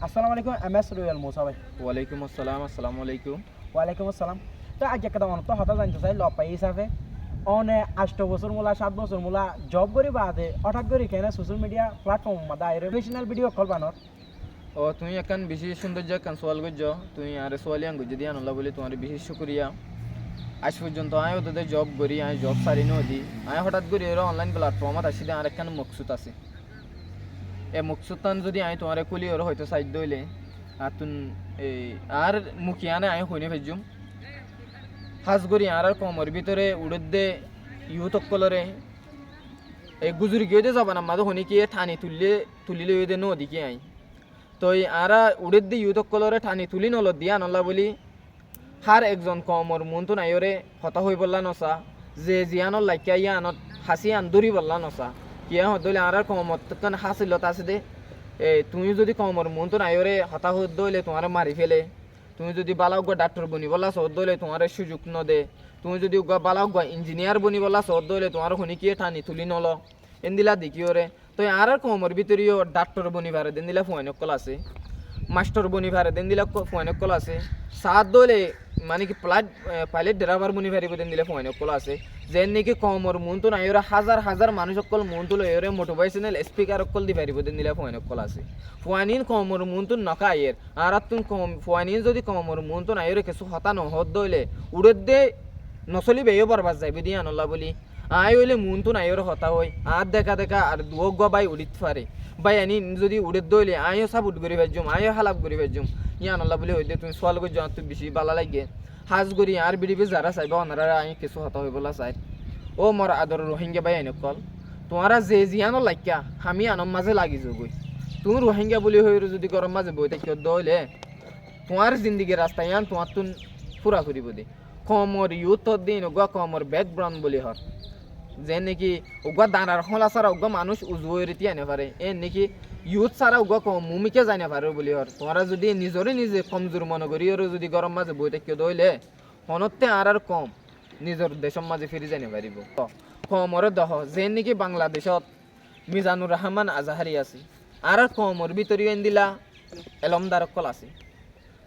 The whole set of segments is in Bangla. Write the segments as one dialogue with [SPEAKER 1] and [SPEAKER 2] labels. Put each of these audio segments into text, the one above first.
[SPEAKER 1] আসসালামু আলাইকুম এমএস রুয়েল মুসা ভাই।
[SPEAKER 2] ওয়ালাইকুম আসসালাম। আসসালামু আলাইকুম।
[SPEAKER 1] ওয়ালাইকুম আসসালাম। তো আজ একটা অনত হতা জানতে চাই লপাই হিসাবে অনে 8 বছর মূলা 7 বছর মূলা জব করি বাদে হঠাৎ করে কেন সোশ্যাল মিডিয়া প্ল্যাটফর্ম মাদা রেভেশনাল ভিডিও কল বানর
[SPEAKER 2] ও তুমি একান বেশি সৌন্দর্য একান সোয়াল করছ তুমি আর সোয়ালি আঙ্গুর যদি আনলা বলে তোমার বেশি শুক্রিয়া। আজ পর্যন্ত আয় ওদের জব করি আয় জব সারি নদী আয় হঠাৎ করে এর অনলাইন প্ল্যাটফর্মত আসি আর একখান মকসুদ আছে। এ মকসুদান যদি আয় তোমার কুলি ওর হয়তো সাইড হইলে আর তুন এই আর মুখিয়ানে আয় হইনে ফেজুম হাজ করি আর কমর ভিতরে উড়ে দে ইউথ অকলরে এই গুজুরি গিয়ে যাবা না মাদো হনি কি ঠানি তুলিলে দে নদী কি আই তো আরা উড়ে দি ইউথ অকলরে ঠানি তুলি নল দিয়া নলা বলি হার একজন কমর মন তো নাইরে হতা হই বললা নসা যে জিয়ানর লাইকা ইয়া আনত হাসি আন্দুরি বললা নসা কিয়া হদলে আর কমর তখন হাসিলত আছে দে তুমি যদি কমর মন তো নাইরে হতা হদলে তোমার মারি ফেলে তুমি যদি বালাউগ ডাক্তার বনি বলা সদলে তোমার সুযোগ ন দে তুমি যদি বালাউগ ইঞ্জিনিয়ার বনি বলা সদলে তোমার হনি কি ঠানি তুলি নল এন্দিলা দেখিওরে তো আর কমর ভিতরেও ডাক্তার বনি ভারে দেন দিলা ফুয়ানকল আছে মাস্টার বনি ভারে দেন দিলা ফুয়ানকল আছে সাত দলে মানে কি পাইলট ড্রাইভার বনি ভারিব দেন দিলা ফুয়ানকল আছে যেন নাকি কমর মন তো নাই ওরা হাজার হাজার মানুষ অকল মন তুলো এরে মোটিভেশনাল স্পিকার অকল দি ভারিব দেন দিলা ফুয়ানকল আছে ফুয়ানিন কমর মন তো নকায়ের আর তুন কম ফুয়ানিন যদি কমর মন তো নাই ওরে কিছু হতা নহদ দইলে উড়ে দে নচলি বেয়ে বরবাদ যাইবে দিয়া নল্লা বলি আয় হইলে মন তো নাই ওরে হতা হই আর দেখা দেখা আর দুয়োগ বাই উড়িত পারে বাই আনি যদি উড়ে দইলে আয়ও সাব উঠ করি ভেজুম আয়ও হালাপ করি ভেজুম ইয়া নল্লা বলি হইতে তুমি সোয়াল করে যাও তুই বেশি বালা লাগে হাজ করি আর বিড়িবে যারা চাইবা ওনারা আই কিছু হতা হই বলা চাই ও মোর আদর রোহিঙ্গা বাই আইন কল তোমারা যে জিয়ানো লাইকা আমি আনম মাঝে লাগি যাবই তুমি রোহিঙ্গা বলি হই যদি গরম মাঝে বই থাকি দইলে তোমার জিন্দিগির রাস্তা ইয়ান তোমার তুন পুরা করিব দে কমর ইউথ দিন ওগা কমর ব্যাকগ্রাউন্ড বলি হর যে নাকি ওগা দাঁড়ার হলা ছাড়া ওগা মানুষ উজুয়ে রীতি আনে পারে এ নাকি ইউথ ছাড়া ওগা কম মুমিকে জানে পারে বলি হর তোমরা যদি নিজরে নিজে কমজোর মনে করি যদি গরম মাঝে বই থাকি দইলে হনতে আর কম নিজের দেশের মাঝে ফিরে জানে পারিব কমর দহ যে নাকি বাংলাদেশত মিজানুর রহমান আজাহারি আছে আর কমর ভিতরে দিলা এলমদার কল আছে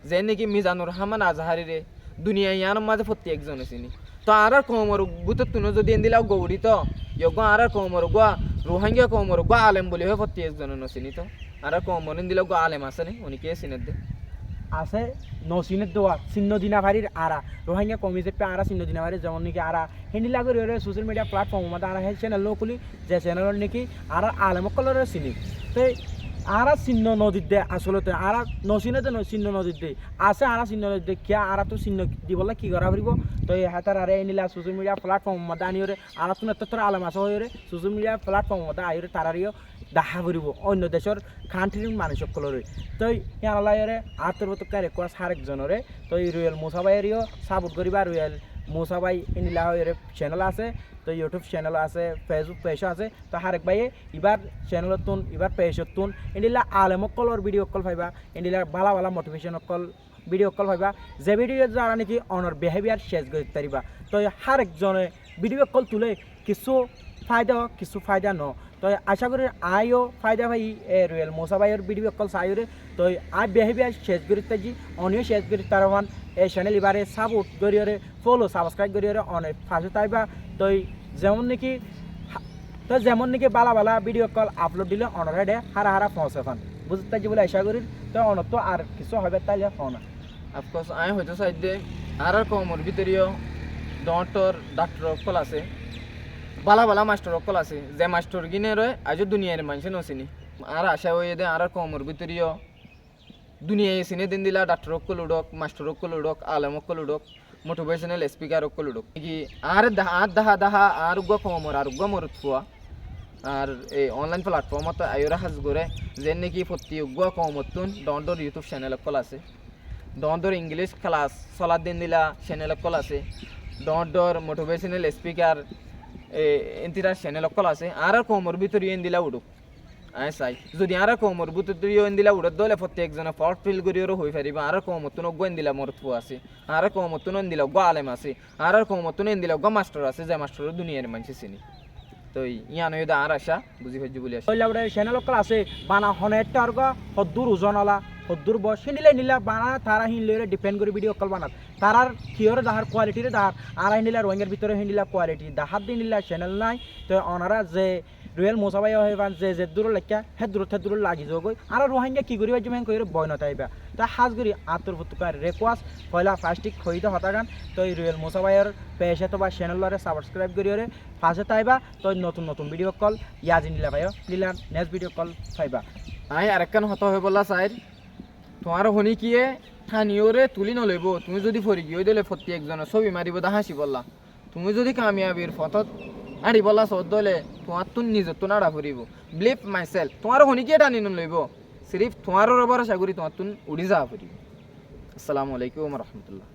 [SPEAKER 2] যে নাকি মিজানুর রহমান আজাহারিরে দুনিয়া ইয়ার মাঝে প্রতি একজন চিনি তো আর কমর বুতর তুনো যদি দিলা গৌরী তো ইয়গ আর কমর গোয়া রোহিঙ্গা কমর গোয়া আলেম বলি হয় প্রতি একজন চিনি তো আর কমর দিলা গো আলেম আছে নি উনি কে চিনে দে
[SPEAKER 1] আছে নসিনের দোয়া চিহ্ন দিনা ভারির আরা রোহিঙ্গা কমিজেট পে আরা চিহ্ন দিনা ভারি যেমন নাকি আরা হিন্দি লাগে রে সোশ্যাল মিডিয়া প্ল্যাটফর্ম মধ্যে আরা সেই চ্যানেল খুলি যে চ্যানেল নাকি আরা আলেম কলরে চিনি তো আরা চিহ্ন নদীত দে আসলতে আরা নসিনেতে চিহ্ন নদীত দে আছে আরা চিহ্ন নদীত দে কিয়া আরা তো চিহ্ন দিবলে কি করা পারিব তো হাতার আরে নিলা সোশ্যাল মিডিয়া প্ল্যাটফর্ম মধ্যে আনিওরে আরা তুমি এত আলেম আছে হয়ে সোশ্যাল মিডিয়া প্ল্যাটফর্ম মধ্যে আইরে তারারিও দেখা করিব অন্য দেশের কান্ট্রির মানুষ সকলরে তো ইয়ারে আর তোর মতো কারে কোয়া সারেকজনরে তো এই রুয়েল মুসাবাইয়েরও সাপোর্ট করিবা রুয়েল মুসাবাই এনিলা হয়ে চ্যানেল আছে তো ইউটিউব চ্যানেল আছে ফেসবুক পেজও আছে তো হারেক ভাইয়ে এবার চ্যানেলত তুন এবার পেজত তুন এনিলা আলেমক কলর ভিডিও কল পাইবা এনিলা ভালা ভালা মোটিভেশন কল ভিডিও কল পাইবা যে ভিডিও যারা নাকি অনর বিহেভিয়ার শেষ করতে পারিবা তো হারেকজনে ভিডিও কল তুলে কিছু ফায়দা কিছু ফায়দা ন তো আশা করি আইও ফায়দা ভাই রুয়েল মোসাবাইয়ের ভিডিও কল চাইরে তো আই বিহেভিয়ার শেষ করতে জি অনিও শেষ করি তার এই চ্যানেল এবারে সাপোর্ট করিয়ে ফলো সাবস্ক্রাইব করিয়ে অনেক ফাঁসে তাইবা তো যেমন নাকি বালা বালা ভিডিও কল আপলোড দিলে অনর হেডে হারা হারা পৌঁছে ফান বুঝতে পারছি বলে আশা করি তো অনর তো আর কিছু হবে তাইলে না
[SPEAKER 2] অফকোর্স আই হয়তো সাইড দে আর কমর ভিতরেও ডাক্তার কল আছে বালা বালা মাস্টার অকল আছে যে মাস্টার কিনে রয়ে আজ দুনিয়ার মানুষ নচিনি আর আশা হয়ে দে আর কমর ভিতরেও দুনিয়ায় চিনে দিন দিলা ডাক্তার অকল উড়ক মাস্টার অকল উড়ক আলেম অকল উড়ক মোটিভেশনাল স্পিকার অকল উড়ক কি আর দাহা আর কমর আর মরত ফুয়া আর এই অনলাইন প্ল্যাটফর্মত আয়রা হাজ করে যে নাকি প্রতি কমতুন দণ্ডর ইউটিউব চ্যানেল অকল আছে দণ্ডর ইংলিশ ক্লাস চলার দিন দিলা চ্যানেল অকল আছে দণ্ডর মোটিভেশনাল স্পিকার এন্তিরা চ্যানেল অকল আছে আর কমর ভিতরে দিলা উড়ুক আই চাই যদি আর কমর ভিতরে দিলা উড়ত দলে প্রত্যেকজনে ফর্ট ফিল করিও হয়ে পারিব আর কমতুন গেন দিলা মরতু আছে আর কমতুন দিলা গ আলেম আছে আর কমতুন দিলা গ মাস্টার আছে যে মাস্টার দুনিয়ার মানুষ চিনি তো ইয়ানো আর আশা বুঝি পাইছি বলি আসে
[SPEAKER 1] চ্যানেল অকল আছে বানা হনে টার্গ হদ্দুর ওজনলা হদ্দুর বস নিলা বানা তারা হিনলে ডিপেন্ড করে ভিডিও কল বানাত তারার কিয়রে দাহার কোয়ালিটিরে দাহার আর হিনিলা রোহিঙ্গার ভিতরে হিনিলা কোয়ালিটি দাহার দিনিলা চ্যানেল নাই তো ওনারা যে রুয়েল মোসাবাই হইবান যে দূর লেখা হে দূর লাগি যাবই আর রোহিঙ্গা কি করিবা যেমন কইরে বয় নতাইবা তা হাজ করি আতর ফুতুকার রেকোয়াস পয়লা ফাস্টিক খইতে হতাগান তো এই রুয়েল মোসাবাইয়ের পেশে তো বা চ্যানেলরে সাবস্ক্রাইব করিরে ফাঁসে তাইবা তো নতুন ভিডিও কল ইয়াজি নিলা ভাইও নিলা নেক্সট ভিডিও কল পাইবা
[SPEAKER 2] আই আরেকখান হত হয়ে বললা চাইর তোমার হনি কিয়ে থানিওরে তুলি নলইব তুমি যদি ফরি গিয়ে দিলে ফতি একজনের ছবি মারিব দা হাসি বললা তুমি যদি কামিয়াবির ফতত আড়ি বললা সদ দলে তোমার তুন নিজের তো নাড়া ফুরিব বিলিভ মাইসেলফ তোমার হনি কিয়ে টানি নলইব সিরিফ তোমার ভরসা করি তোমার তুন উড়ি যা ফুরিব আসসালামু আলাইকুম রহমতুল্লাহ।